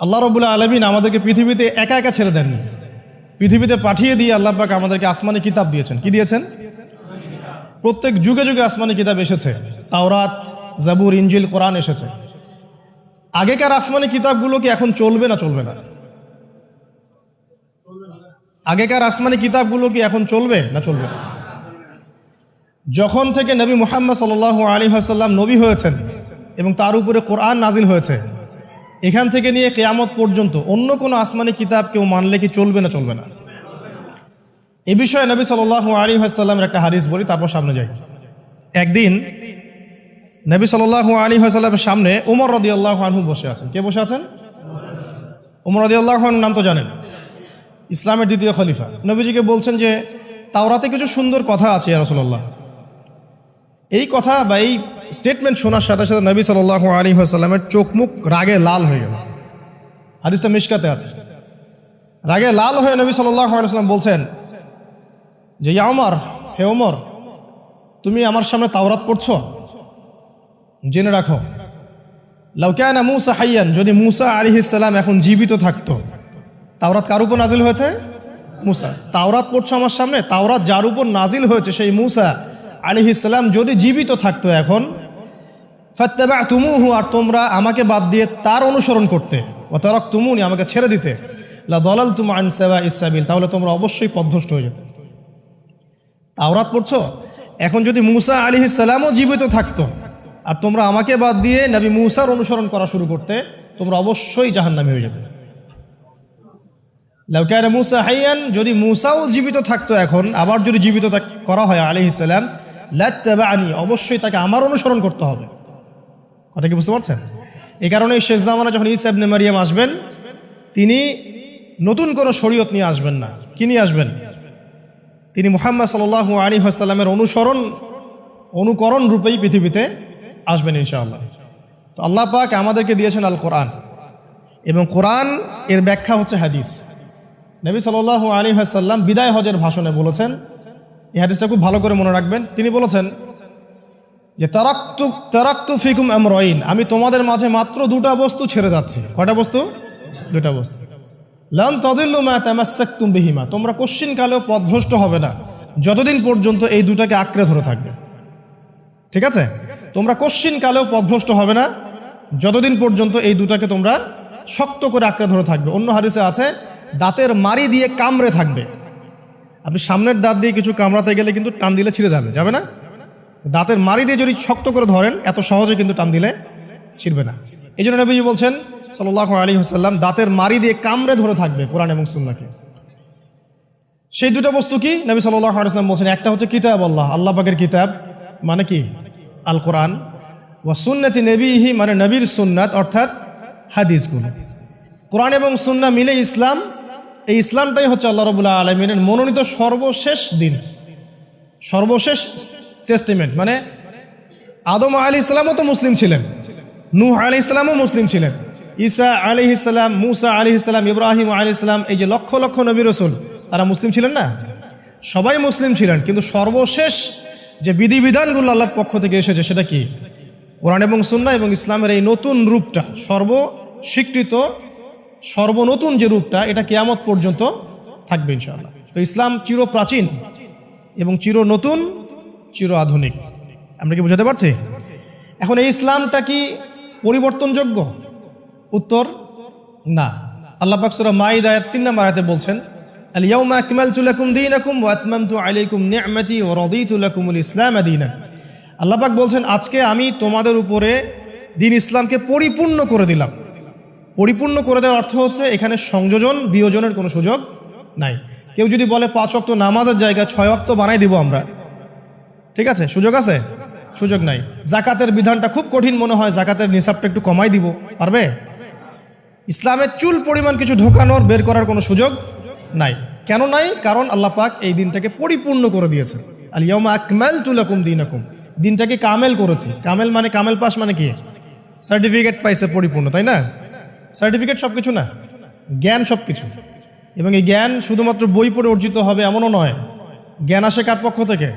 আল্লাহ রাব্বুল আলামিন আমাদেরকে পৃথিবীতে একা একা ছেড়ে দেননি। পৃথিবীতে পাঠিয়ে দিয়ে আল্লাহ পাক আমাদেরকে আসমানি কিতাব দিয়েছেন। কি দিয়েছেন? প্রত্যেক যুগে যুগে আসমানি কিতাব এসেছে। তাওরাত, জাবুর, ইনজিল, কোরআন এসেছে। আগেকার আসমানি কিতাবগুলো কি এখন চলবে না চলবে না? আগেকার আসমানি কিতাবগুলো কি এখন চলবে না চলবে না? যখন থেকে নবী মুহাম্মদ সাল্লাল্লাহু আলাইহি ওয়াসাল্লাম নবী হয়েছেন এবং তার উপরে কোরআন নাজিল হয়েছে, এখান থেকে নিয়ে কিয়ামত পর্যন্ত অন্য কোনো আসমানি কিতাব কেউ মানলে কি চলবে না চলবে না? এ বিষয়ে নবী সাল্লাল্লাহু আলাইহি ওয়াসাল্লামের একটা হাদিস বলি, তারপর সামনে যাই। একদিন নবী সাল্লাল্লাহু আলাইহি ওয়াসাল্লামের সামনে ওমর রাদিয়াল্লাহু আনহু বসে আছেন। কে বসে আছেন? ওমর রাদিয়াল্লাহু আনহু নাম তো জানেন, ইসলামের দ্বিতীয় খলিফা। নবীজিকে বলছেন যে তাওরাতে কিছু সুন্দর কথা আছে ইয়া রাসূলুল্লাহ। এই কথা বা এই স্টেটমেন্ট শোনার সাথে সাথে নবী সাল্লাল্লাহু আলাইহি ওয়াসাল্লামের চোখ মুখ রাগে লাল হয়ে গেল। হাদিসটা মিশকাতে আছে। রাগে লাল হয়ে নবী সাল্লাল্লাহু আলাইহি ওয়াসাল্লাম বলছেন যে ইয়া ওমর, হে ওমর, তুমি আমার সামনে তাওরাত পড়ছো? জেনে রাখো, লাউ কানা মূসা হাইয়ান, যদি মূসা আলাইহিস সালাম এখন জীবিত থাকতো। তাওরাত কার উপর নাজিল হয়েছে? মূসা। তাওরাত পড়ছো আমার সামনে? তাওরাত যার উপর নাজিল হয়েছে সেই মূসা আলাইহিস সালাম যদি জীবিত থাকতো এখন, ফাত্তাবা'তুমুহু, আর তোমরা আমাকে বাদ দিয়ে তার অনুসরণ করতে, ওয়া তারাকতুমুনি, আমাকে ছেড়ে দিতে, লা দালালতুম আন সাওয়াইস সাবিল, তাহলে তোমরা অবশ্যই পথভ্রষ্ট হয়ে যেতে। তাওরাত পড়ছো, এখন যদি মূসা আলাইহিস সালামও জীবিত থাকতো আর তোমরা আমাকে বাদ দিয়ে নবী মূসার অনুসরণ করা শুরু করতে, তোমরা অবশ্যই জাহান্নামী হয়ে যেতে। লাউ কানা মূসা হাইয়ান, যদি মূসাও জীবিত থাকতো এখন, আবার যদি জীবিত করা হয় আলাইহিস সালাম, লাত্তাবা'নি, অবশ্যই তাকে আমার অনুসরণ করতে হবে। কথা কি বুঝতে পারছেন? এই কারণে শেষ জামানা যখন ঈসা ইবনে মারইয়াম আসবেন, তিনি নতুন কোনো শরীয়ত নিয়ে আসবেন না। কি নিয়ে আসবেন? তিনি মুহাম্মদ সাল্লাল্লাহু আলাইহি ওয়াসাল্লামের অনুকরণ রূপেই পৃথিবীতে আসবেন ইনশাআল্লাহ। তো আল্লাহ পাক আমাদেরকে দিয়েছেন আল কোরআন, এবং কোরআন এর ব্যাখ্যা হচ্ছে হাদিস। নবী সাল্লাল্লাহু আলাইহি ওয়াসাল্লাম বিদায় হজের ভাষণে বলেছেন, এই হাদিসটা খুব ভালো করে মনে রাখবেন। তিনি বলেছেন যে তারাকতু ফিকুম আমরাইন, আমি তোমাদের মাঝে মাত্র দুটা বস্তু ছেড়ে যাচ্ছি। কয়টা বস্তু? দুটা বস্তু। লান তাদিল্লু মা তামাসসাকতুম বিহিমা, তোমরা কোশ্চিনকালেও পথভ্রষ্ট হবে না যতদিন পর্যন্ত এই দুটাকে আঁকড়ে ধরে থাকবে। ঠিক আছে? তোমরা কোশ্চিনকালেও পথভ্রষ্ট হবে না যতদিন পর্যন্ত এই দুটাকে তোমরা শক্ত করে আঁকড়ে ধরে থাকবে। অন্য হাদিসে আছে দাঁতের মাড়ি দিয়ে কামড়ে থাকবে। আপনি সামনের দাঁত দিয়ে কিছু কামড়াতে গেলে কিন্তু টান দিলে ছিঁড়ে যাবে না? দাঁতের মাড়ি দিয়ে যদি শক্ত করে ধরেন, এত সহজে কিন্তু টান দিলে ছিঁড়বে না। এই জন্য নবীজি বলছেন সাল্লাল্লাহু আলাইহি ওয়াসাল্লাম দাঁতের মাড়ি দিয়ে কামড়ে ধরে থাকবে কোরআন এবং সুন্নাহকে। সেই দুটো বস্তু কি? নবী সাল্লাল্লাহু আলাইহি ওয়াসাল্লাম বলছেন, একটা হচ্ছে কিতাব আল্লাহ, আল্লাহ পাকের কিতাব মানে কি? আল কোরআন। ওয়া সুন্নতি নবীহি, মানে নবীর সুন্নাত, অর্থাৎ হাদিসগুলো। কোরআন এবং সুন্নাহ মিলে ইসলাম। এই ইসলামটাই হচ্ছে আল্লাহ রাব্বুল আলামিনের মনোনীত সর্বশেষ দিন, সর্বশেষ টেস্টিমেন্ট। মানে আদম আলাইহিস সালামও তো মুসলিম ছিলেন, নূহ আলাইহিস সালামও মুসলিম ছিলেন, ঈসা আলাইহিস সালাম, মূসা আলাইহিস সালাম, ইব্রাহিম আলাইহিস সালাম, এই যে লক্ষ লক্ষ নবী রাসূল, তারা মুসলিম ছিলেন না? সবাই মুসলিম ছিলেন, কিন্তু সর্বশেষ যে বিধিবিধানগুলো আল্লাহর পক্ষ থেকে এসেছে সেটা কি? কোরআন এবং সুন্নাহ এবং ইসলামের এই নতুন রূপটা, সর্বস্বীকৃত সর্বনতুন যে রূপটা, এটা কিয়ামত পর্যন্ত থাকবে ইনশাআল্লাহ। তো ইসলাম চির প্রাচীন এবং চির নতুন, চির আধুনিক। আমরা কি বুঝাতে পারছি? এখন এই ইসলামটা কি পরিবর্তনযোগ্য? উত্তর না। আল্লাহ পাক সূরা মাইদার 3 নম্বর আয়াতে বলছেন, আল ইয়াউমা আকমালতু লাকুম দীনাকুম ওয়া আতমামতু আলাইকুম নি'মাতি ওয়া রাদিতু লাকুমুল ইসলাম দীনান। আল্লাহ পাক বলছেন, আজকে আমি তোমাদের উপরে দ্বীন ইসলামকে পরিপূর্ণ করে দিলাম। পরিপূর্ণ করে দেওয়ার অর্থ হচ্ছে এখানে সংযোজন বিয়োজনের কোনো সুযোগ নাই। কেউ যদি বলে 5 ওয়াক্ত নামাজের জায়গায় 6 ওয়াক্ত বানাই দিব আমরা, ঠিক আছে? সুযোগ আছে? সুযোগ নাই। জাকাতের বিধানটা খুব কঠিন মনে হয়, জাকাতের নিসাবটা একটু কমাই দিব, পারবে? ইসলামের চুল পরিমাণ কিছু ঢোকানোর, বের করার কোনো সুযোগ নাই। কেন নাই? কারণ আল্লাহ পাক এই দিনটাকে পরিপূর্ণ করে দিয়েছেন। আল ইয়াউমা আকমালতু লাকুম দীনাকুম, দিনটাকে কামেল করেছি। কামেল মানে, কামেল পাস মানে কি? সার্টিফিকেট পাইছে পরিপূর্ণ, তাই না? সার্টিফিকেট সব কিছু না, জ্ঞান সব কিছু। এবং এই জ্ঞান শুধুমাত্র বই পড়ে অর্জিত হবে এমনও নয়। জ্ঞান আসে কার পক্ষ থেকে?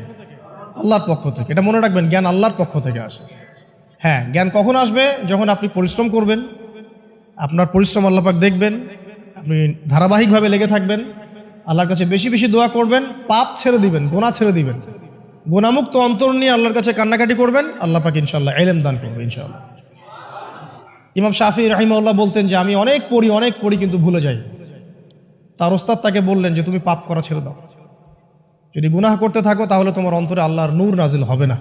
আল্লাহর পক্ষ থেকে। এটা মনে রাখবেন, জ্ঞান আল্লাহর পক্ষ থেকে আসে। হ্যাঁ, জ্ঞান কখন আসবে? যখন আপনি পরিশ্রম করবেন, আপনার পরিশ্রম আল্লাহ পাক দেখবেন, আপনি ধারাবাহিকভাবে লেগে থাকবেন, আল্লাহর কাছে বেশি বেশি দোয়া করবেন, পাপ ছেড়ে দিবেন, গুনাহ ছেড়ে দিবেন, গুনাহমুক্ত অন্তর নিয়ে আল্লাহর কাছে কান্নাকাটি করবেন, আল্লাহ পাক ইনশাআল্লাহ ইলম দান করবে ইনশাআল্লাহ। ইমাম শাফি রাহিমাহুল্লাহ বলতেন যে আমি অনেক পড়ি কিন্তু ভুলে যাই। তার ওস্তাদ তাকে বললেন যে তুমি পাপ করা ছেড়ে দাও, যদি গুনাহ করতে থাকো তাহলে তোমার অন্তরে আল্লাহর নূর নাজিল হবে না।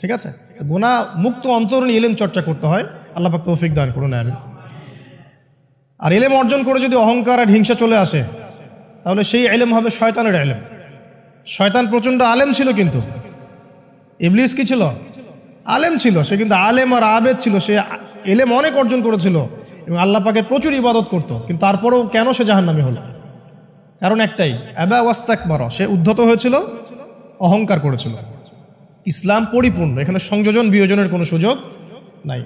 ঠিক আছে, গুনাহ মুক্ত অন্তর নিয়ে ইলম চর্চা করতে হয়। আল্লাহ পাক তৌফিক দান করুন আমিন। আর ইলম অর্জন করে যদি অহংকার আর হিংসা চলে আসে তাহলে সেই ইলম হবে শয়তানের ইলম। শয়তান প্রচণ্ড আলেম ছিল, কিন্তু ইবলিস কি ছিল? আলেম ছিল। সে কিন্তু আলেম আর আবেদ ছিল, সে ইলম অনেক অর্জন করেছিল এবং আল্লাহ পাকের প্রচুর ইবাদত করত, কিন্তু তারপরেও কেন সে জাহান্নামী হলো? কারণ একটাই, আবা ওয়াস্তাকবারা, সে উদ্ধত হয়েছিল, অহংকার করেছিল। ইসলাম পরিপূর্ণ, এখানে সংযোজন বিয়োজনের কোনো সুযোগ নাই।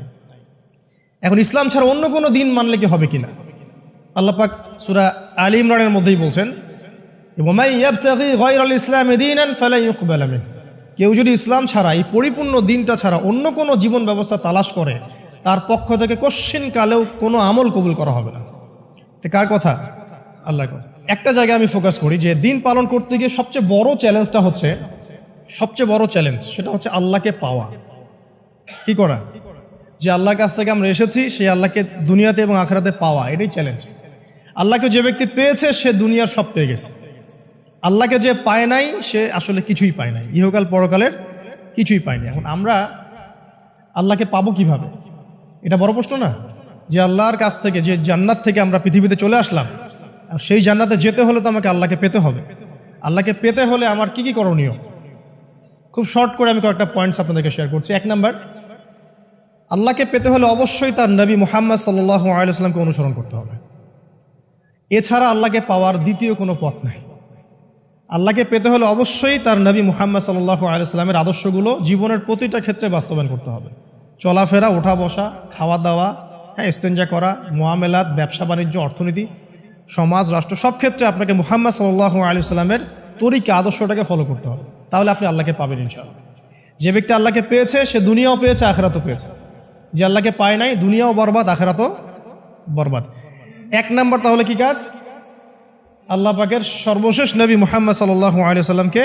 এখন ইসলাম ছাড়া অন্য কোনো দিন মানলে কি হবে কিনা? আল্লাহ পাক সূরা আলী ইমরানের মধ্যেই বলছেন, ওয়ামাই ইয়াবতাগি গায়রাল ইসলামি দীনান ফালা ইউকবালা মিনহু, কেউ যদি ইসলাম ছাড়া, এই পরিপূর্ণ দিনটা ছাড়া অন্য কোনো জীবন ব্যবস্থা তালাশ করে, তার পক্ষ থেকে কশ্চিন কালেও কোনো আমল কবুল করা হবে না। এটা কার কথা? আল্লাহর কথা। একটা জায়গায় আমি ফোকাস করি যে দিন পালন করতে গিয়ে সবচেয়ে বড় চ্যালেঞ্জটা হচ্ছে, সেটা হচ্ছে আল্লাহকে পাওয়া। কি করা? যে আল্লাহর কাছ থেকে আমরা এসেছি, সেই আল্লাহকে দুনিয়াতে এবং আখিরাতে পাওয়া, এটাই চ্যালেঞ্জ। আল্লাহকে যে ব্যক্তি পেয়েছে সে দুনিয়ার সব পেয়ে গেছে। আল্লাহকে যে পায় নাই সে আসলে কিছুই পায় নাই, ইহকাল পরকালের কিছুই পায়নি। এখন আমরা আল্লাহকে পাবো কিভাবে? এটা বড় প্রশ্ন না? যে আল্লাহর কাছ থেকে, যে জান্নাত থেকে আমরা পৃথিবীতে চলে আসলাম, আর সেই জান্নাতে যেতে হলে তো আমাকে আল্লাহকে পেতে হবে। আল্লাহকে পেতে হলে আমার কি কি করণীয়? খুব শর্ট করে আমি কয়েকটা পয়েন্টস আপনাদেরকে শেয়ার করছি। 1 নাম্বার, আল্লাহকে পেতে হলে অবশ্যই তার নবী মুহাম্মদ সাল্লাল্লাহু আলাইহি ওয়াসাল্লামকে অনুসরণ করতে হবে। এছাড়া আল্লাহকে পাওয়ার দ্বিতীয় কোনো পথ নাই। আল্লাহকে পেতে হলে অবশ্যই তার নবী মুহাম্মদ সাল্লাল্লাহু আলাইহি ওয়াসাল্লামের আদর্শগুলো জীবনের প্রতিটা ক্ষেত্রে বাস্তবায়ন করতে হবে। চলাফেরা, ওঠা বসা, খাওয়া দাওয়া, ইস্তেঞ্জা করা, মুআমালাত, ব্যবসা বাণিজ্য, অর্থনীতি, সমাজ, রাষ্ট্র, সব ক্ষেত্রে আপনাকে মুহাম্মদ সাল্লাল্লাহু আলাইহি ওয়াসাল্লামের তরিকা, আদর্শটাকে ফলো করতে হবে। তাহলে আপনি আল্লাহকে পাবেন ইনশাআল্লাহ। যে ব্যক্তি আল্লাহকে পেয়েছে সে দুনিয়াও পেয়েছে, আখিরাতও পেয়েছে। যে আল্লাহকে পায় নাই, দুনিয়াও বরবাদ, আখিরাতও বরবাদ। 1 নাম্বার তাহলে কি কাজ? আল্লাহ পাকের সর্বশেষ নবী মুহাম্মদ সাল্লাল্লাহু আলাইহি ওয়াসাল্লামকে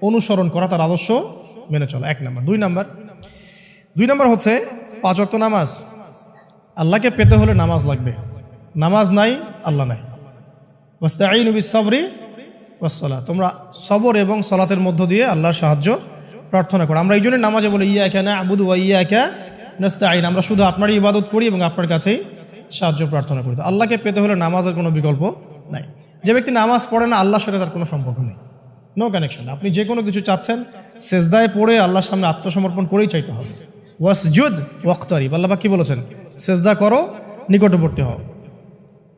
অনুসরণ করা, তার আদর্শ মেনে চলা, 1 নাম্বার। 2 নাম্বার হচ্ছে 5 ওয়াক্ত নামাজ। আল্লাহকে পেতে হলে নামাজ লাগবে। নামাজ নাই, আল্লাহ নাই। ওয়াস্তাঈনু বিস-সাবরি ওয়াস-সালাত, তোমরা সবর এবং সালাতের মধ্য দিয়ে আল্লাহর সাহায্য প্রার্থনা করো। আমরা এই জন্য নামাজে বলি ইয়াকা না'বুদু ওয়া ইয়াকা নাস্তাঈন, আমরা শুধু আপনারই ইবাদত করি এবং আপনার কাছেই সাহায্য প্রার্থনা করি। আল্লাহকে পেতে হলে নামাজের কোনো বিকল্প নাই। যে ব্যক্তি নামাজ পড়ে না, আল্লাহর সাথে তার কোনো সম্পর্ক নেই, নো কানেকশন। আপনি যে কোনো কিছু চাচ্ছেন, সেজদায় পড়ে আল্লাহর সামনে আত্মসমর্পণ করেই চাইতে হবে। ওয়াসজুদ ওয়াক্তারিব, আল্লাহ পাক কি বলেছেন? সেজদা করো, নিকটবর্তী হও।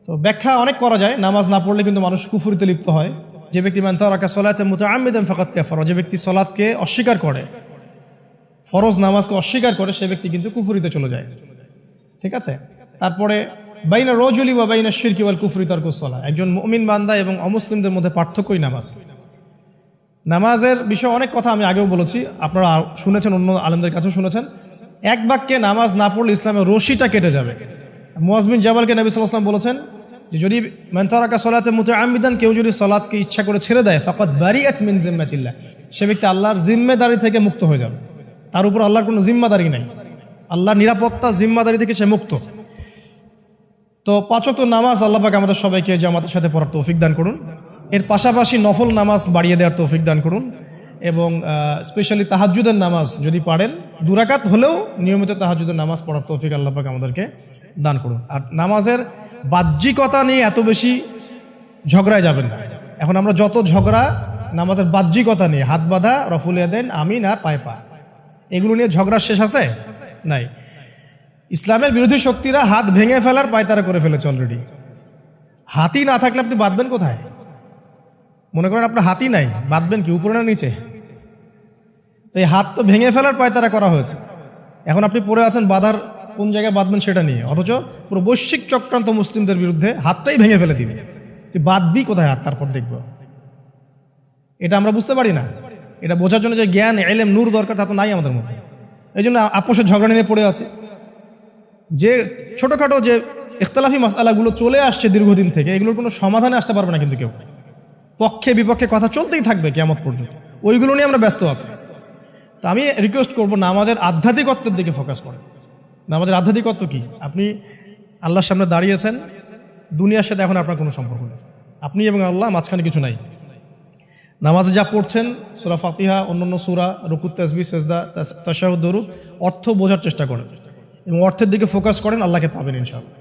তো ব্যাখ্যা অনেক করা যায়। নামাজ না পড়লে কিন্তু মানুষ কুফরিতে লিপ্ত হয়। যে ব্যক্তি মান তারাকা সালাতান মুতাআম্মিদান ফাকাদ কাফারা, যে ব্যক্তি সালাতকে অস্বীকার করে, ফরজ নামাজকে অস্বীকার করে, সে ব্যক্তি কিন্তু কুফরিতে চলে যায়। ঠিক আছে। তারপরে বাইনা রাজুলি ওয়া বাইনা শিরকি ওয়াল কুফরি তারকুস সালাহ, একজন মুমিন বান্দা এবং অমুসলিমদের মধ্যে পার্থক্যই নামাজ। নামাজের বিষয়ে অনেক কথা আমি আগেও বলেছি, আপনারা শুনেছেন, অন্য আলেমদের কাছেও শুনেছেন। এক বাক্যে নামাজ না পড়লে ইসলামের রশিটা কেটে যাবে। মুআয বিন জাবালকে নবী সাল্লাল্লাহু আলাইহি ওয়াসাল্লাম বলেছেন যে যদি মান তারাকা সালাতান মুতাআম্মিদান, কেউ যদি সালাতকে ইচ্ছা করে ছেড়ে দেয়, ফাকাদ বারিআত মিন জিম্মাতিল্লাহ, সে ব্যক্তি আল্লাহর জিম্মেদারি থেকে মুক্ত হয়ে যাবে। তার উপর আল্লাহর কোনো জিম্মাদারি নাই, আল্লাহর নিরাপত্তা, জিম্মাদারি থেকে সে মুক্ত। তো 5 ওয়াক্ত নামাজ আল্লাহ পাক আমাদের সবাইকে জামাতের সাথে পড়ার তৌফিক দান করুন। এর পাশাপাশি নফল নামাজ বাড়িয়ে দেওয়ার তৌফিক দান করুন, এবং স্পেশালি তাহাজ্জুদের নামাজ যদি পারেন 2 রাকাত হলেও নিয়মিত তাহাজ্জুদের নামাজ পড়ার তৌফিক আল্লাহ পাক আমাদেরকে দান করুন। আর নামাজের বাহ্যিকতা নিয়ে এত বেশি ঝগড়ায় যাবেন না। এখন আমরা যত ঝগড়া নামাজের বাহ্যিকতা নিয়ে, হাত বাঁধা, রফুল ইয়াদাইন, আমিন আর পায়ে পা, এগুলো নিয়ে ঝগড়া শেষ আছে? নাই। ইসলামের বিরোধী শক্তিরা হাত ভেঙে ফেলার পায়তারা করে ফেলেছে অলরেডি। হাতই না থাকলে আপনি বাঁধবেন কোথায়? মনে করেন আপনার হাতই নাই, বাঁধবেন কি উপরে না নিচে? তো এই হাত তো ভেঙে ফেলার পায়তারা করা হয়েছে। এখন আপনি পড়ে আছেন বাঁধার কোন জায়গায় বাঁধবেন সেটা নিয়ে, অথচ পুরো বৈশ্বিক চক্রান্ত মুসলিমদের বিরুদ্ধে হাতটাই ভেঙে ফেলে দিবে। তুই বাঁধবি কোথায় হাত? তারপর দেখব। এটা আমরা বুঝতে পারি না। এটা বোঝার জন্য যে জ্ঞান, ইলম, নূর দরকার তা তো নাই আমাদের মধ্যে। এই জন্য আপোষের ঝগড়া নিয়ে পড়ে আছে। যে ছোটোখাটো যে ইখতিলাফি মাসআলাগুলো চলে আসছে দীর্ঘদিন থেকে, এগুলোর কোনো সমাধানে আসতে পারবে না কিন্তু কেউ। পক্ষে বিপক্ষে কথা চলতেই থাকবে কিয়ামত পর্যন্ত, ওইগুলো নিয়ে আমরা ব্যস্ত আছি। তো আমি রিকোয়েস্ট করব নামাজের আধ্যাত্মিকত্বের দিকে ফোকাস করেন। নামাজের আধ্যাত্মিকত্ব কি? আপনি আল্লাহর সামনে দাঁড়িয়েছেন, দুনিয়ার সাথে এখন আপনার কোনো সম্পর্ক নেই, আপনি এবং আল্লাহ, মাঝখানে কিছু নাই। নামাজে যা পড়ছেন সূরা ফাতিহা, অন্যান্য সূরা, রুকু, তাসবিহ, সিজদা, তাশাহুদ, দরুদ, অর্থ বোঝার চেষ্টা করেন এবং অর্থের দিকে ফোকাস করেন, আল্লাহকে পাবেন ইনশাআল্লাহ।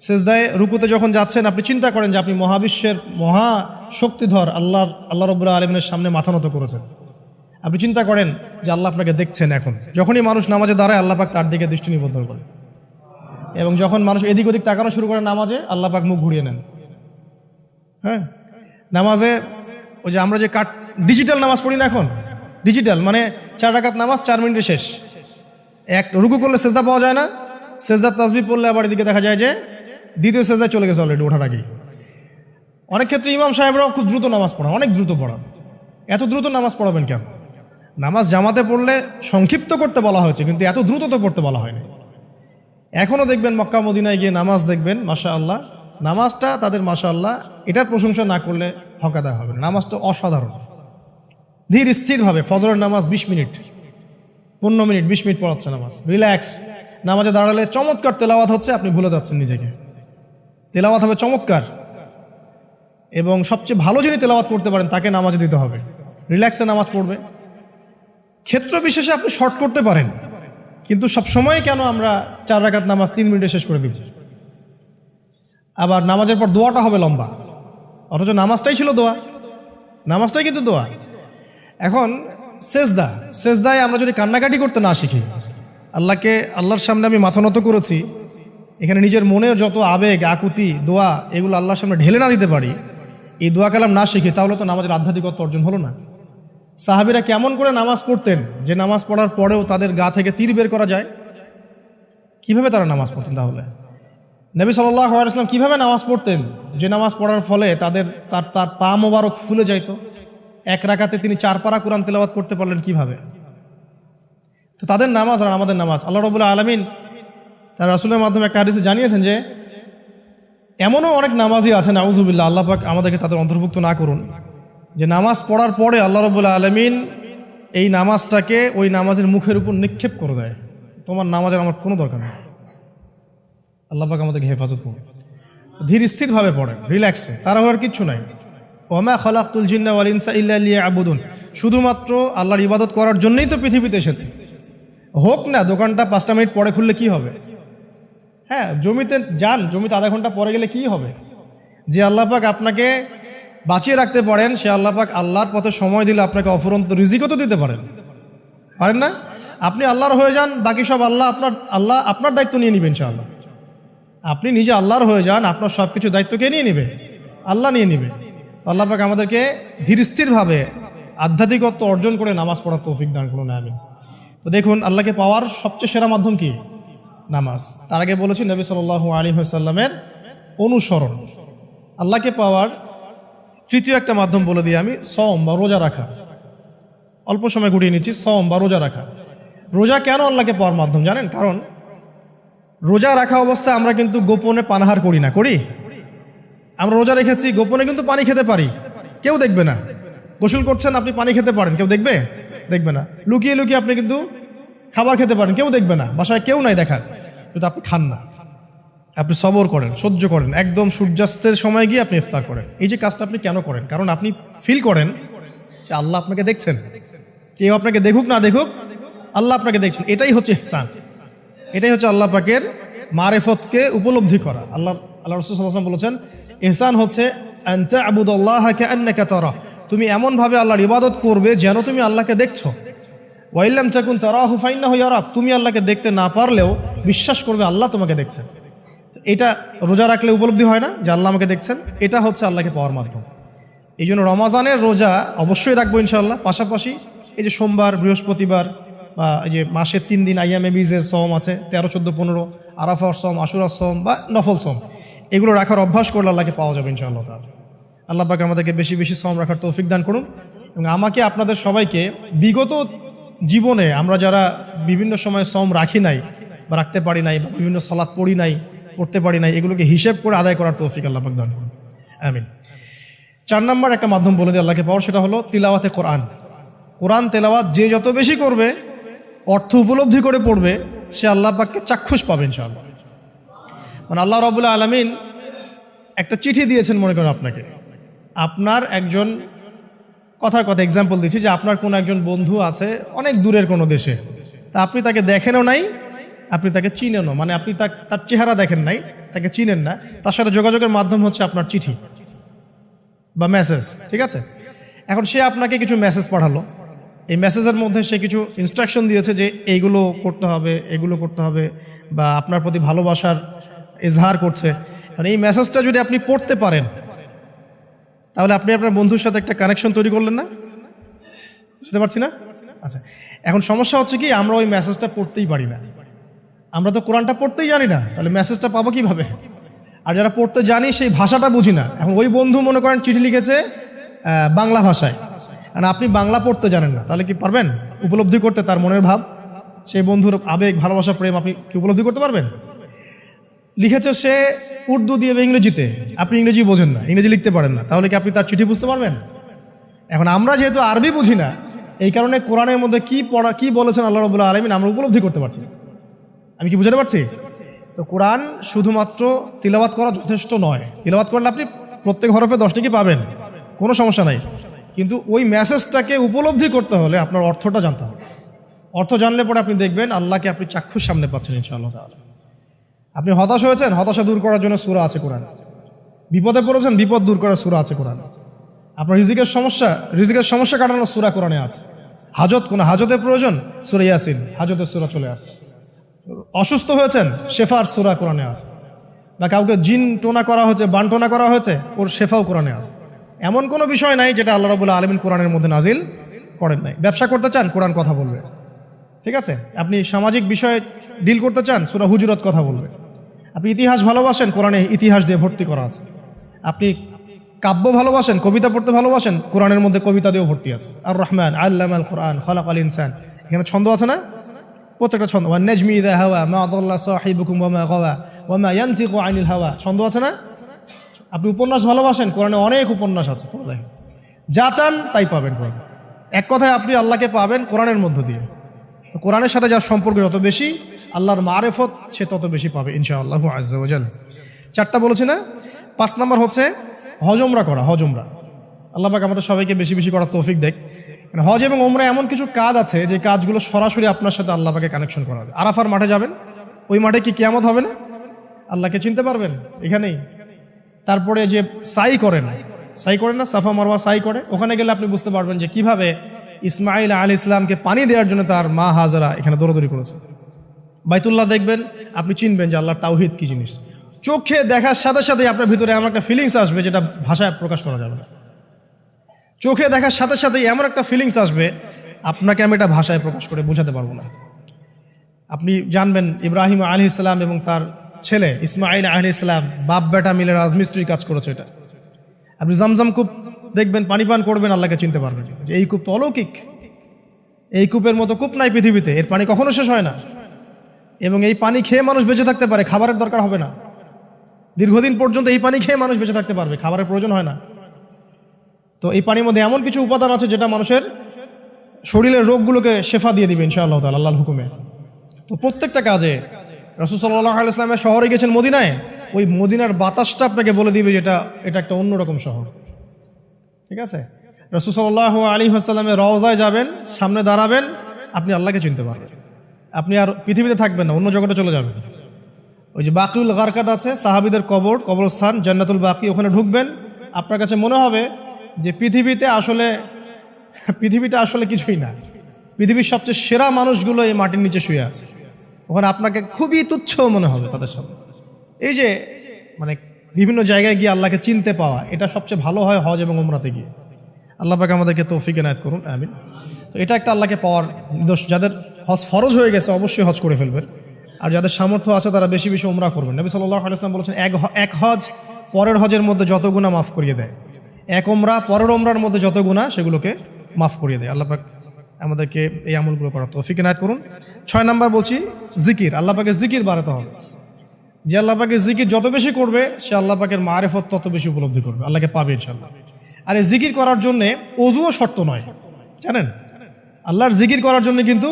সিজদায় রুকুতে যখন যাচ্ছেন আপনি চিন্তা করেন যে আপনি মহাবিশ্বের মহা শক্তিধর আল্লাহ রাব্বুল আলামিনের সামনে মাথা নত করেছেন। আপনি চিন্তা করেন যে আল্লাহ আপনাকে দেখছেন। এখন যখনই মানুষ নামাজে দাঁড়ায় আল্লাহ পাক তার দিকে দৃষ্টি নিবদ্ধ করে, এবং যখন মানুষ এদিক ওদিক তাকানো শুরু করে নামাজে, আল্লাহ পাক মুখ ঘুরিয়ে নেন। হ্যাঁ, নামাজে ওই যে আমরা যে ডিজিটাল নামাজ পড়ি না, এখন ডিজিটাল মানে 4 রাকাত নামাজ 4 মিনিটে শেষ। এক রুকু করলে সেজদা পাওয়া যায় না, সেজদার তাসবিহ পড়লে আবার এদিকে দেখা যায় যে দ্বিতীয় সেজদায় চলে গেছে অলরেডি ওঠার আগেই। অনেক ক্ষেত্রে ইমাম সাহেবরাও খুব দ্রুত নামাজ পড়ান, অনেক দ্রুত পড়ান। এত দ্রুত নামাজ পড়াবেন কেন? নামাজ জামাতে পড়লে সংক্ষিপ্ত করতে বলা হয়েছে, কিন্তু এত দ্রুত তো পড়তে বলা হয়নি। এখনও দেখবেন মক্কা মদিনায় গিয়ে নামাজ দেখবেন, মাশাআল্লাহ, নামাজটা তাদের মাশাআল্লাহ এটার প্রশংসা না করলে হকাদা হবে। নামাজটা অসাধারণ, ধীর স্থিরভাবে ফজরের নামাজ 20 মিনিট, 15 মিনিট, 20 মিনিট পড়াচ্ছে নামাজ, রিল্যাক্স। নামাজে দাঁড়ালে চমৎকার তেলাওয়াত হচ্ছে, আপনি ভুলে যাচ্ছেন নিজেকে। তেলাওয়াত হবে চমৎকার, এবং সবচেয়ে ভালো যিনি তেলাওয়াত করতে পারেন তাকে নামাজে দিতে হবে। রিল্যাক্সে নামাজ পড়বে। ক্ষেত্র বিশেষে আপনি শর্ট করতে পারেন, কিন্তু সবসময় কেন আমরা 4 রাকাত নামাজ 3 মিনিটে শেষ করে দিব? আবার নামাজের পর দোয়াটা হবে লম্বা, অথচ নামাজটাই ছিল দোয়া, নামাজটাই কিন্তু দোয়া। এখন সেজদায় আমরা যদি কান্নাকাটি করতে না শিখি, আল্লাহর সামনে আমি মাথা নত করেছি, এখানে নিজের মনের যত আবেগ, আকুতি, দোয়া, এগুলো আল্লাহর সামনে ঢেলে না দিতে পারি, এই দোয়া কালাম না শিখি, তাহলে তো নামাজের আধ্যাত্মিকত্ব অর্জন হলো না। সাহাবীরা কেমন করে নামাজ পড়তেন যে নামাজ পড়ার পরেও তাদের গা থেকে তীর বের করা যায়? কিভাবে তারা নামাজ পড়তেন? তাহলে নবী সাল্লাল্লাহু আলাইহি ওয়াসাল্লাম কিভাবে নামাজ পড়তেন যে নামাজ পড়ার ফলে তার পা মোবারক ফুলে যাইত? 1 রাকাতে তিনি 4 পারা কোরআন তেলাওয়াত করতে পারলেন কিভাবে? তো তাদের নামাজ আর আমাদের নামাজ, আল্লাহ রাব্বুল আলামিন তার রাসূলের মাধ্যমে একটা হাদিসে জানিয়েছেন যে এমনও অনেক নামাজি আছে, নাউযুবিল্লাহ, আল্লাহ পাক আমাদেরকে তাদের অন্তর্ভুক্ত না করুন, যে নামাজ পড়ার পরে আল্লাহ রাব্বুল আলামিন এই নামাজটাকে ওই নামাজের মুখের উপর নিক্ষেপ করে দেয়, তোমার নামাজের আমার কোনো দরকার নেই। আল্লাহ পাক আমাদেরকে হেফাজত করুন। ধীর স্থিরভাবে পড়েন, রিল্যাক্সে, তাড়াহুড়ার কিচ্ছু নাই। ওয়ামা খালাকতুল জিন্না ওয়াল ইনসা ইল্লা লিয়াবুদুন, শুধুমাত্র আল্লাহর ইবাদত করার জন্যই তো পৃথিবীতে এসেছি। হোক না দোকানটা 5টা মিনিট পরে খুললে কি হবে? হ্যাঁ, জমিতে যান, জমিতে আধা ঘন্টা পরে গেলে কি হবে? যে আল্লাহ পাক আপনাকে বাঁচিয়ে রাখতে পারেন, সে আল্লাহ পাক আল্লাহর পথে সময় দিলে আপনাকে অফুরন্ত রিজিকও তো দিতে পারেন না? আপনি আল্লাহর হয়ে যান, বাকি সব আল্লাহ আপনার দায়িত্ব নিয়ে নেবেন ইনশাআল্লাহ। আপনি নিজে আল্লাহর হয়ে যান, আপনার সব কিছু দায়িত্ব কে নিয়ে নেবে? আল্লাহ নিয়ে নেবে। আল্লাহ পাক আমাদেরকে ধীর স্থিরভাবে আধ্যাত্মিকত্ব অর্জন করে নামাজ পড়ার তৌফিক দান করুন, আমিন। তো দেখুন, আল্লাহকে পাওয়ার সবচেয়ে সেরা মাধ্যম কি? নামাজ। তার আগে বলেছি নবী সাল্লাল্লাহু আলাইহি ওয়াসাল্লামের অনুসরণ। আল্লাহকে পাওয়ার তৃতীয় একটা মাধ্যম বলে দিই আমি, সওম বা রোজা রাখা। অল্প সময় গুটিয়ে নিচ্ছি, সওম বা রোজা রাখা। রোজা কেন আল্লাহকে পাওয়ার মাধ্যম জানেন? কারণ রোজা রাখা অবস্থায় আমরা কিন্তু গোপনে পানাহার করি না, করি? আমরা রোজা রেখেছি, গোপনে কিন্তু পানি খেতে পারি, কেউ দেখবে না। গোসল করছেন, আপনি পানি খেতে পারেন, কেউ দেখবে না। লুকিয়ে লুকিয়ে আপনি কিন্তু খাবার খেতে পারেন, কেউ দেখবে না, বাসায় কেউ নাই দেখার, কিন্তু আপনি খান না। আপনি সবর করেন, সহ্য করেন, একদম সূর্যাস্তের সময় গিয়ে আপনি ইফতার করেন। এই যে কাজটা আপনি কেন করেন? কারণ আপনি ফিল করেন যে আল্লাহ আপনাকে দেখছেন। কেউ আপনাকে দেখুক না দেখুক, আল্লাহ আপনাকে দেখছেন। এটাই হচ্ছে ইহসান, এটাই হচ্ছে আল্লাহ পাকের মারিফতকে উপলব্ধি করা। আল্লাহ রাসূল সাল্লাল্লাহু আলাইহি ওয়াসাল্লাম বলেছেন, ইহসান হচ্ছে আন তা'বুদাল্লাহা কাআন্নাকা তারা, তুমি এমনভাবে আল্লাহর ইবাদত করবে যেন তুমি আল্লাহকে দেখছো। ওয়া ইল্লাম তাকুন তারাহু ফাইন্নাহু ইয়ারাক, তুমি আল্লাহকে দেখতে না পারলেও বিশ্বাস করবে আল্লাহ তোমাকে দেখছেন। এটা রোজা রাখলে উপলব্ধি হয় না যে আল্লাহ আমাকে দেখছেন? এটা হচ্ছে আল্লাহকে পাওয়ার মাধ্যম। এই জন্য রমাজানের রোজা অবশ্যই রাখবো ইনশাআল্লাহ। পাশাপাশি এই যে সোমবার, বৃহস্পতিবার, বা এই যে মাসের 3 দিন আইয়ামে বীজের সওম আছে, 13, 14, 15, আরাফার সওম, আশুরার সওম বা নফল সওম, এগুলো রাখার অভ্যাস করলে আল্লাহকে পাওয়া যাবে ইনশাআল্লাহ তাআলা। আল্লাহ পাক আমাদেরকে বেশি বেশি সওম রাখার তৌফিক দান করুন, এবং আমাকে আপনাদের সবাইকে বিগত জীবনে আমরা যারা বিভিন্ন সময় সওম রাখি নাই, বা রাখতে পারি নাই, বা বিভিন্ন সালাত পড়ি নাই, পড়তে পারি নাই, এগুলোকে হিসেব করে আদায় করার তৌফিক আল্লাহ পাক দান করুন, আমিন। 4 নম্বর একটা মাধ্যম বলে দিই আল্লাহকে পাওয়ার, সেটা হলো তিলাওয়াতে কোরআন। কোরআন তেলাওয়াত যে যত বেশি করবে, অর্থ উপলব্ধি করে পড়বে, সে আল্লাহ পাককে চাক্ষুষ পাবে ইনশাআল্লাহ। মানে আল্লাহ রাব্বুল আলামিন একটা চিঠি দিয়েছেন, মনে করেন আপনাকে, আপনার একজন কথার কথা এক্সাম্পল দিচ্ছি, যে আপনার কোনো একজন বন্ধু আছে অনেক দূরের কোনো দেশে, তা আপনি তাকে দেখেনও নাই, আপনি তাকে চিনেনও, মানে আপনি তার চেহারা দেখেন নাই, তাকে চিনেন না, তার সাথে যোগাযোগের মাধ্যম হচ্ছে আপনার চিঠি বা মেসেজ, ঠিক আছে? এখন সে আপনাকে কিছু মেসেজ পাঠালো, এই মেসেজের মধ্যে সে কিছু ইনস্ট্রাকশন দিয়েছে যে এইগুলো করতে হবে, এগুলো করতে হবে, বা আপনার প্রতি ভালোবাসার ইজহার করছে। মানে এই মেসেজটা যদি আপনি পড়তে পারেন, তাহলে আপনি আপনার বন্ধুর সাথে একটা কানেকশন তৈরি করলেন না? বুঝতে পারছি না? আচ্ছা, এখন সমস্যা হচ্ছে কি, আমরা ওই মেসেজটা পড়তেই পারি না, আমরা তো কোরআনটা পড়তেই জানি না, তাহলে মেসেজটা পাবো কিভাবে? আর যারা পড়তে জানি সেই ভাষাটা বুঝি না। এখন ওই বন্ধু মনে করেন চিঠি লিখেছে বাংলা ভাষায়, আর আপনি বাংলা পড়তে জানেন না, তাহলে কি পারবেন উপলব্ধি করতে তার মনের ভাব, সেই বন্ধুর আবেগ, ভালোবাসা, প্রেম আপনি কি উপলব্ধি করতে পারবেন? লিখেছে সে উর্দু দিয়ে বা ইংরেজিতে, আপনি ইংরেজি বোঝেন না, ইংরেজি লিখতে পারেন না, তাহলে কি আপনি তার চিঠি বুঝতে পারবেন? এখন আমরা যেহেতু আরবি বুঝি না, এই কারণে কোরআনের মধ্যে কি বলেছেন আল্লাহ রাব্বুল আলামিন আমরা উপলব্ধি করতে পারছি। আমি কি বুঝাতে পারছি? তো কোরআন শুধুমাত্র তিলাওয়াত করা যথেষ্ট নয়। তিলাওয়াত করলে আপনি প্রত্যেক হরফে 10 টাকা পাবেন, কোনো সমস্যা নাই, কিন্তু ওই মেসেজটাকে উপলব্ধি করতে হলে আপনার অর্থটা জানতে হবে। অর্থ জানলে পরে আপনি দেখবেন আল্লাহকে আপনি চাক্ষুষ সামনে পাচ্ছেন ইনশাআল্লাহ। আপনি হতাশ হয়েছেন, হতাশা দূর করার জন্য সূরা আছে কোরআন। বিপদে পড়েছেন, বিপদ দূর করার সূরা আছে কোরআন। আপনার রিজিকের সমস্যা কাটানোর সূরা কোরআনে আছে। কোনো হাজতের প্রয়োজন, সূরা ইয়াসিন, হাজতের সূরা চলে আসে। অসুস্থ হয়েছেন, শেফার সূরা কোরআনে আছে। বা কাউকে জিন টোনা করা হয়েছে, বান টোনা করা হয়েছে, ওর শেফাও কোরআনে আছে। এমন কোনো বিষয় নাই যেটা আল্লাহ রাব্বুল আলামিন কোরআনের মধ্যে নাজিল করেন নাই। ব্যবসা করতে চান, কোরআন কথা বলবে, ঠিক আছে? আপনি সামাজিক বিষয়ে ডিল করতে চান, সূরা হুজুরাত কথা বলবে। আপনি ইতিহাস ভালোবাসেন, কোরআনে ইতিহাস দিয়ে ভর্তি করা আছে। আপনি কাব্য ভালোবাসেন, কবিতা পড়তে ভালোবাসেন, কোরআনের মধ্যে কবিতা দিয়েও ভর্তি আছে। আর রহমান আল্লামাল কোরআন খালাকাল ইনসান, এখানে ছন্দ আছে না? প্রত্যেকটা ছন্দ, ওয়ান নাজমি ইযা হাওয়া মা দাল্লা সাহিবুকুম ওয়া মা গাওয়া ওয়া মা ইয়ানতিকু আনিল হাওয়া, ছন্দ আছে না? আপনি উপন্যাস ভালোবাসেন, কোরআনে অনেক উপন্যাস আছে, যা চান তাই পাবেন কোরআন। এক কথায় আপনি আল্লাহকে পাবেন কোরআনের মধ্য দিয়ে। কোরআনের সাথে যার সম্পর্ক যত বেশি, আল্লাহর মারেফত সে তত বেশি পাবে ইনশাআল্লাহু আজ্জা ওয়া জাল। 4টা বলেছি না? 5 নম্বর হচ্ছে হজ ওমরা করা। হজ ওমরা আল্লাহ পাক আমাদের সবাইকে বেশি বেশি করার তৌফিক দেয়। হজ এবং ওমরা এমন কিছু কাজ আছে যে কাজগুলো সরাসরি আপনার সাথে আল্লাহ পাকে কানেকশন করা হবে। আরাফার মাঠে যাবেন, ওই মাঠে কি কিয়ামত হবে না? আল্লাহকে চিনতে পারবেন এখানেই। তারপরে যে সাই করেন না, সাফা মারওয়া সাই করে, ওখানে গেলে আপনি বুঝতে পারবেন যে কিভাবে ইসমাইল আলাইহিস সালামকে পানি দেওয়ার জন্য তার মা হাজরা এখানে দৌড়াদৌড়ি করেছে। বাইতুল্লাহ দেখবেন, আপনি চিনবেন যে আল্লাহর তাওহীদ কি জিনিস। চোখে দেখার সাথে সাথে আপনার ভিতরে এমন একটা ফিলিংস আসবে যেটা ভাষায় প্রকাশ করা যাবে না। চোখে দেখার সাথে সাথে এমন একটা ফিলিংস আসবে, আপনাকে আমি এটা ভাষায় প্রকাশ করে বোঝাতে পারবো না। আপনি জানবেন ইব্রাহিম আলাইহিস সালাম এবং তার ছেলে ইসমাইল আলাইহিস সালাম বাপ বেটা মিলে রাজমিস্ত্রির কাজ করেছে। এটা আপনি জামজাম কূপ দেখবেন, পানি পান করবেন, আল্লাহকে চিনতে পারবেন যে এই কূপ তো অলৌকিক, এই কূপের মতো কূপ নাই পৃথিবীতে, এর পানি কখনো শেষ হয় না, এবং এই পানি খেয়ে মানুষ বেঁচে থাকতে পারে, খাবারের দরকার হবে না। দীর্ঘদিন পর্যন্ত এই পানি খেয়ে মানুষ বেঁচে থাকতে পারবে, খাবারের প্রয়োজন হয় না। তো এই পানির মধ্যে এমন কিছু উপাদান আছে যেটা মানুষের শরীরের রোগগুলোকে শেফা দিয়ে দিবে ইনশাআল্লাহ তাআলা আল্লাহর হুকুমে। তো প্রত্যেকটা কাজে রাসূল সাল্লাল্লাহু আলাইহি ওয়াসাল্লাম শহরে গেছেন মদিনায়, ওই মদিনার বাতাসটা আপনাকে বলে দিবে যেটা এটা একটা অন্যরকম শহর, ঠিক আছে? রাসূল সাল্লাল্লাহু আলাইহি ওয়াসাল্লামের রওজায় যাবেন, সামনে দাঁড়াবেন, আপনি আল্লাহকে চিনতে পারবেন। আপনি আর পৃথিবীতে থাকবেন না, অন্য জগতে চলে যাবেন। ওই যে বাকিউল গারকাত আছে, সাহাবীদের কবরস্থান জান্নাতুল বাকি, ওখানে ঢুকবেন, আপনার কাছে মনে হবে যে পৃথিবীটা আসলে কিছুই না। পৃথিবীর সবচেয়ে সেরা মানুষগুলো এই মাটির নিচে শুয়ে আছে, ওখানে আপনাকে খুবই তুচ্ছ মনে হবে তাদের সামনে। এই যে মানে বিভিন্ন জায়গায় গিয়ে আল্লাহকে চিনতে পাওয়া, এটা সবচেয়ে ভালো হয় হজ এবং উমরাতে গিয়ে। আল্লাহ পাক আমাদেরকে তৌফিক এনায়েত করুন, আমিন। তো এটা একটা আল্লাহকে পাওয়ার নিদর্শন। যাদের হজ ফরজ হয়ে গেছে অবশ্যই হজ করে ফেলবেন, আর যাদের সামর্থ্য আছে তারা বেশি বেশি উমরা করবেন। নবী সাল্লাল্লাহু আলাইহি ওয়াসাল্লাম বলেছেন, এক হজ পরের হজের মধ্যে যত গুনাহ মাফ করিয়ে দেয়, এক উমরা পরের উমরার মধ্যে যত গুনাহ সেগুলোকে মাফ করিয়ে দেয়। আল্লাহ পাক আমাদেরকে এই আমলগুলো করার তৌফিক ইনায়াত করুন। 6 নাম্বার বলছি জিকির, আল্লাহ পাকের জিকির বাড়াতে হবে। যে আল্লাহ পাকের জিকির যত বেশি করবে সে আল্লাহ পাকের মারিফত তত বেশি উপলব্ধি করবে, আল্লাহকে পাবে ইনশাআল্লাহ। আর এই জিকির করার জন্যে অজুও শর্ত নয়, জানেন? আল্লাহর জিকির করার জন্য কিন্তু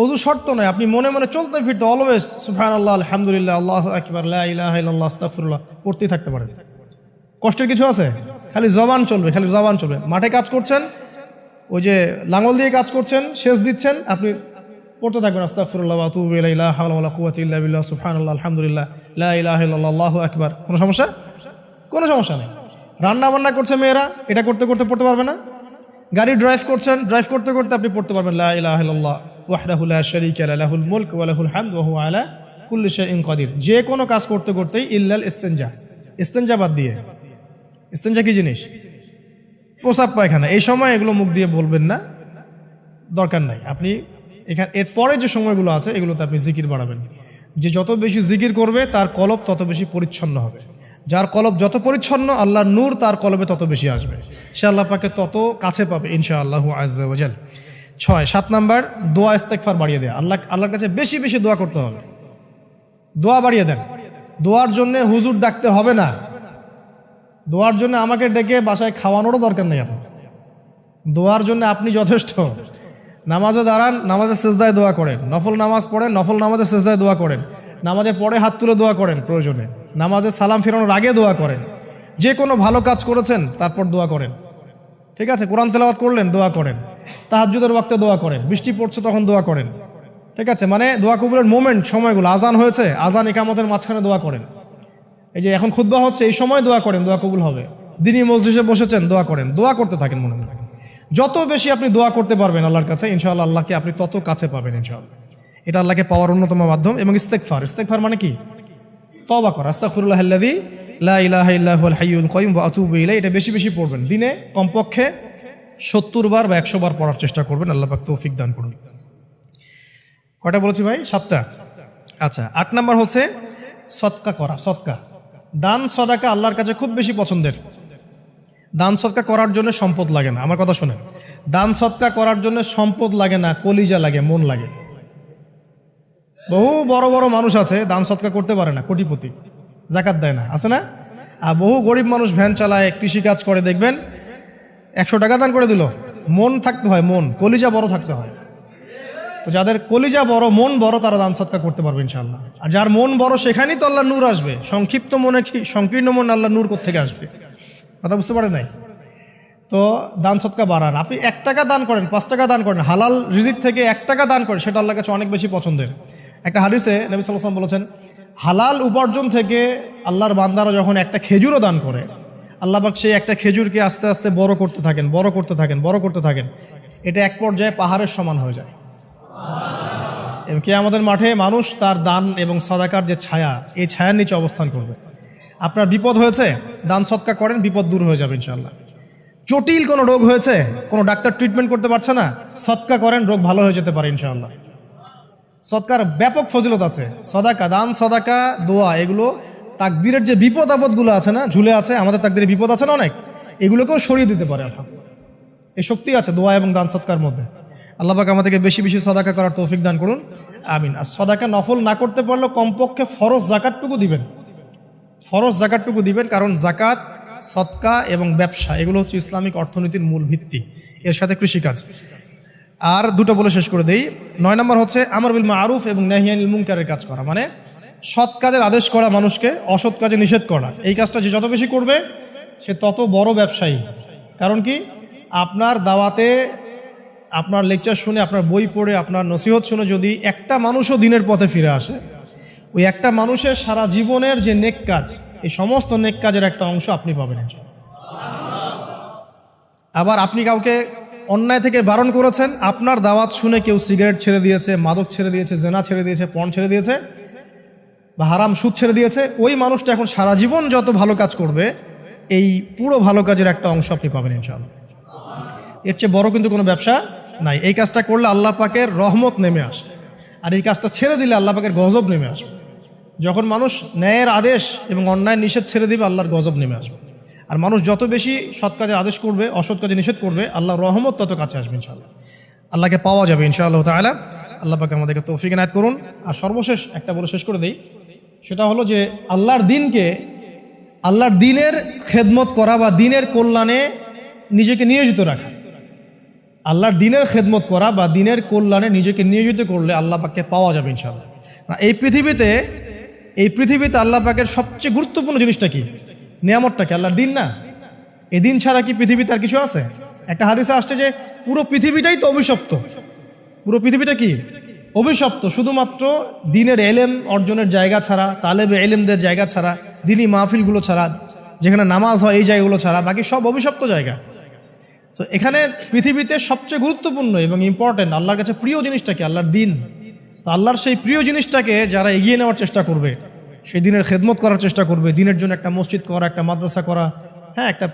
অজু শর্ত নয়। আপনি মনে মনে চলতে ফিরতে অলওয়েজ সুবহানাল্লাহ, আলহামদুলিল্লাহ, আল্লাহু আকবার, লা ইলাহা ইল্লাল্লাহ, আস্তাগফিরুল্লাহ পড়তেই থাকতে পারেন। কষ্টের কিছু আছে? খালি জবান চলবে, খালি জবান চলবে। মাঠে কাজ করছেন, ওই যে লাঙল দিয়ে কাজ করছেন, সেচ দিচ্ছেন, আপনি পড়তে থাকবেন আস্তাগফিরুল্লাহ ওয়া আতুবু ইলাইহি, লা হাওলা ওয়ালা কুওয়াতা ইল্লা বিল্লাহ, সুবহানাল্লাহ, আলহামদুলিল্লাহ, লা ইলাহা ইল্লাল্লাহ, আল্লাহু আকবার। কোনো সমস্যা? কোনো সমস্যা নেই। রান্না বান্না করছে মেয়েরা, এটা করতে করতে পড়তে পারবে না? গাড়ি ড্রাইভ করছেন, ড্রাইভ করতে করতে আপনি পড়তে পারবেন লা ইলাহা ইল্লাল্লাহ ওয়াহদাহু লা শারীকা লাহু, লাহুল মুলক ওয়া লাহুল হামদু ওয়া হুয়া আলা কুল্লি শাইইন কাদির। যে কোনো কাজ করতে করতেই ইল্লাল ইস্তিনজা, ইস্তিনজা বাদ দিয়ে। ইস্তিনজা কি জিনিস? প্রসাব পায়খানা। এই সময় এগুলো মুখ দিয়ে বলবেন না, দরকার নাই। আপনি এখানে এরপরে যে সময়গুলো আছে এগুলোতে আপনি জিকির বাড়াবেন। যে যত বেশি জিকির করবে তার কলব তত বেশি পরিচ্ছন্ন হবে। যার কলব যত পরিচ্ছন্ন আল্লাহর নূর তার কলবে তত বেশি আসবে, সে আল্লাহ পাকে তত কাছে পাবে ইনশাআল্লাহু আযজা ওয়া জাল। 7 নাম্বার দোয়া ইস্তেগফার বাড়িয়ে দেয়া। আল্লাহর কাছে বেশি বেশি দোয়া করতে হবে। দোয়া বাড়িয়ে দেন। দোয়ার জন্য হুজুর ডাকতে হবে না, দোয়ার জন্য আমাকে ডেকে বাসায় খাওয়ানোরও দরকার নেই। আপনার দোয়ার জন্য আপনি যথেষ্ট। নামাজে দাঁড়ান, নামাজে সেজদায় দোয়া করেন, নফল নামাজ পড়েন, নফল নামাজে সেজদায় দোয়া করেন, নামাজের পরে হাত তুলে দোয়া করেন প্রয়োজনে, নামাজে সালাম ফেরানোর আগে দোয়া করেন, যে কোনো ভালো কাজ করেছেন তারপর দোয়া করেন, ঠিক আছে? কোরআন তেলাওয়াত করলেন দোয়া করেন, তাহাজ্জুদের ওয়াক্তে দোয়া করেন, বৃষ্টি পড়ছে তখন দোয়া করেন, ঠিক আছে? মানে দোয়া কবুলের মোমেন্ট, সময়গুলো, আজান হয়েছে, আজান ইকামতের মাঝখানে দোয়া করেন, এই যে এখন খুতবা হচ্ছে এই সময় দোয়া করেন, দোয়া কবুল হবে। দিনই মসজিদে বসেছেন দোয়া করেন, দোয়া করতে থাকেন মনে মনে। যত বেশি আপনি দোয়া করতে পারবেন আল্লাহর কাছে ইনশাআল্লাহ আল্লাহকে আপনি তত কাছে পাবেন ইনশাআল্লাহ। এটা আল্লাহকে পাওয়ার অন্যতম মাধ্যম। এবং ইস্তেগফার মানে কি? তওবা করা। আস্তাগফিরুল্লাহাল্লাযী লা ইলাহা ইল্লা হুয়াল হাইয়ুল কাইয়ুম ওয়া আতুবু ইলাইহি। এটা বেশি বেশি পড়বেন, দিনে কমপক্ষে 70 বার বা 100 বার পড়ার চেষ্টা করবেন। আল্লাহ পাক তৌফিক দান করুন। কয়টা বলেছি ভাই? 7টা। আচ্ছা, 8 নাম্বার হচ্ছে সদকা করা। সদকা, দান সদাকা আল্লাহর কাছে খুব বেশি পছন্দের। দান সদকা করার জন্য সম্পদ লাগে না, আমার কথা শোনেন। দান সদকা করার জন্য সম্পদ লাগে না, কলিজা লাগে, মন লাগে। বহু বড় বড় মানুষ আছে দান সদকা করতে পারে না, কোটিপতি, যাকাত দেয় না, আছে না? আর বহু গরিব মানুষ ভ্যান চালায়, কৃষিকাজ করে, দেখবেন 100 টাকা দান করে দিল। মন থাকতে হয়, মন, কলিজা বড় থাকতে হয়। তো যাদের কলিজা বড়, মন বড়, তারা দান সদকা করতে পারবে ইনশাআল্লাহ। আর যার মন বড় সেখানেই তো আল্লাহ নূর আসবে। সংক্ষিপ্ত মনে কি, সংকীর্ণ মন আল্লাহ নূর কোত্থেকে আসবে? কথা বুঝতে পারে নাই? তো দান সদকা বাড়ান। আপনি 1 টাকা দান করেন, 5 টাকা দান করেন, হালাল রিজিক থেকে 1 টাকা দান করেন, সেটা আল্লাহর কাছে অনেক বেশি পছন্দের। একটা হাদিসে নবী সাল্লাল্লাহু আলাইহি ওয়াসাল্লাম বলেছেন, হালাল উপার্জন থেকে আল্লাহর বান্দারা যখন একটা খেজুরও দান করে, আল্লাহ পাক সেই একটা খেজুরকে আস্তে আস্তে বড় করতে থাকেন, বড় করতে থাকেন, বড় করতে থাকেন। এটা এক পর্যায়ে পাহাড়ের সমান হয়ে যায়। এবং কিয়ামতের মাঠে মানুষ তার দান এবং সাদাকার যে ছায়া, এই ছায়ার নিচে অবস্থান করবে। আপনার বিপদ হয়েছে, দান সদকা করেন, বিপদ দূর হয়ে যাবে ইনশাআল্লাহ। জটিল কোনো রোগ হয়েছে, কোনো ডাক্তার ট্রিটমেন্ট করতে পারছে না, সদকা করেন, রোগ ভালো হয়ে যেতে পারে ইনশাআল্লাহ। সদকার ব্যাপক ফজিলত আছে। সদাকা, দান সদাকা, দোয়া, এগুলো তাকদিরের যে বিপদ আপদগুলো আছে না, ঝুলে আছে, আমাদের তাকদিরে বিপদ আছে না অনেক, এগুলোকেও সরিয়ে দিতে পারে আলহামদুলিল্লাহ। এই শক্তি আছে দোয়া এবং দান সদকার মধ্যে। আল্লাহ পাক আমাদেরকে বেশি বেশি সদাকা করার তৌফিক দান করুন, আমিন। আর সদাকা নফল না করতে পারলেও কমপক্ষে ফরজ জাকাতটুকু দিবেন, ফরজ জাকাতটুকু দিবেন। কারণ জাকাত, সদকা এবং ব্যবসা এগুলো হচ্ছে ইসলামিক অর্থনীতির মূল ভিত্তি, এর সাথে কৃষিকাজ। আর দুটো বলে শেষ করে দেই। 9 নম্বর হচ্ছে আমর বিল মারুফ এবং নাহি আনিল মুনকারের কাজ করা, মানে সৎ কাজের আদেশ করা, মানুষকে অসৎ কাজে নিষেধ করা। এই কাজটা যে যত বেশি করবে সে তত বড় ব্যবসায়ী। কারণ কি, আপনার দাওয়াতে, আপনার লেকচার শুনে, আপনার বই পড়ে, আপনার নসিহত শুনে যদি একটা মানুষও দিনের পথে ফিরে আসে, ওই একটা মানুষের সারা জীবনের যে নেক কাজ, এই সমস্ত নেক কাজের একটা অংশ আপনি পাবেন। আবার আপনি কাউকে অন্যায় থেকে বারণ করেছেন, আপনার দাওয়াত শুনে কেউ সিগারেট ছেড়ে দিয়েছে, মাদক ছেড়ে দিয়েছে, জেনা ছেড়ে দিয়েছে, পণ ছেড়ে দিয়েছে, বা হারাম সুদ ছেড়ে দিয়েছে, ওই মানুষটা এখন সারা জীবন যত ভালো কাজ করবে, এই পুরো ভালো কাজের একটা অংশ আপনি পাবেন ইনশাআল্লাহ। এর চেয়ে বড় কিন্তু কোনো ব্যবসা নাই। এই কাজটা করলে আল্লাহ পাকের রহমত নেমে আসে, আর এই কাজটা ছেড়ে দিলে আল্লাহ পাকের গজব নেমে আসবে। যখন মানুষ ন্যায়ের আদেশ এবং অন্যায় নিষেধ ছেড়ে দিবে, আল্লাহর গজব নেমে আসবে। আর মানুষ যত বেশি সৎ কাজে আদেশ করবে, অসৎ কাজে নিষেধ করবে, আল্লাহর রহমত তত কাছে আসবে ইনশাআল্লাহ। আল্লাহকে পাওয়া যাবে ইনশাআল্লাহ তাআলা। আল্লাহ পাক আমাদেরকে তৌফিক এনায়েত করুন। আর সর্বশেষ একটা বলে শেষ করে দেই, সেটা হলো যে আল্লাহর দিনের খেদমত করা বা দিনের কল্যাণে নিজেকে নিয়োজিত রাখা। আল্লাহর দিনের খেদমত করা বা দিনের কল্যাণে নিজেকে নিয়োজিত করলে আল্লাহ পাককে পাওয়া যাবে ইনশাআল্লাহ। এই পৃথিবীতে আল্লাহ পাকের সবচেয়ে গুরুত্বপূর্ণ জিনিসটা কি? নিয়ামতটা কি? আল্লাহর দিন না? এই দিন ছাড়া কি পৃথিবীতে আর কিছু আছে? একটা হাদিসে আসছে যে পুরো পৃথিবীটাই তো অভিশপ্ত। পুরো পৃথিবীটা কি? অভিশপ্ত। শুধুমাত্র দিনের এলেম অর্জনের জায়গা ছাড়া, তালেবে এলেমদের জায়গা ছাড়া, দিনী মাহফিলগুলো ছাড়া, যেখানে নামাজ হয় এই জায়গাগুলো ছাড়া বাকি সব অভিশপ্ত জায়গা। তো এখানে পৃথিবীতে সবচেয়ে গুরুত্বপূর্ণ এবং ইম্পর্টেন্ট আল্লাহর কাছে প্রিয় জিনিসটা কি? আল্লাহর দিন। তো আল্লাহর সেই প্রিয় জিনিসটাকে যারা এগিয়ে নেওয়ার চেষ্টা করবে, সেই দিনের খেদমত করার চেষ্টা করবে, দিনের জন্য একটা মসজিদ করা, একটা মাদ্রাসা করা, হ্যাঁ, একটা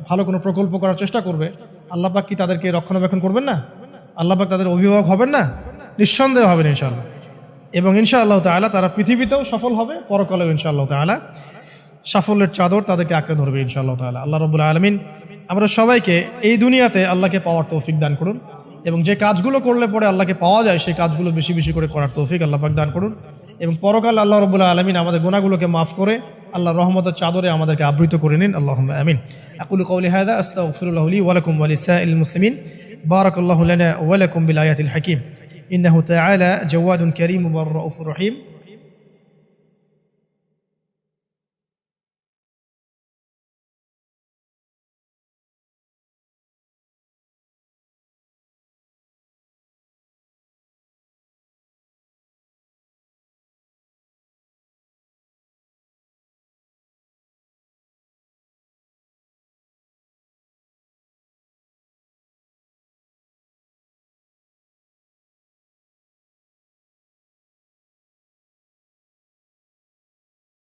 ভালো কোনো প্রকল্প করার চেষ্টা করবে, আল্লাহ পাক কি তাদেরকে রক্ষণাবেক্ষণ করবেন না? আল্লাহ পাক তাদের অভিভাবক হবেন না? নিঃসন্দেহ হবেন ইনশাআল্লাহ। এবং ইনশাআল্লাহ তাআলা তারা পৃথিবীতেও সফল হবে, পরকালেও ইনশাআল্লাহ তাআলা সাফল্যের চাদর তাদেরকে আঁকড়ে ধরবে ইনশাআল্লাহ তাআলা। আল্লাহ রাব্বুল আলামিন আমরা সবাইকে এই দুনিয়াতে আল্লাহকে পাওয়ার তৌফিক দান করুন, এবং যে কাজগুলো করলে পরে আল্লাহকে পাওয়া যায় সেই কাজগুলো বেশি বেশি করে করার তৌফিক আল্লাহ পাক দান করুন। এবং পরকাল আল্লাহ রাব্বুল আলামিন আমাদের গুনাহগুলোকে মাফ করে আল্লাহর রহমতের চাদরে আমাদেরকে আবৃত করে নিন। আল্লাহুম্মা আমিন। আকুলু কওলি হাযা আস্তাগফিরুল্লাহ লি ওয়া লাকুম ওয়া লিসাইরিল মুসলিমিন। বারাকাল্লাহু লানা ওয়া লাকুম বিল আয়াতিল হাকীম। ইন্নাহু তাআলা জাওয়াদুন কারীম ওয়া রাউফুর রহিম।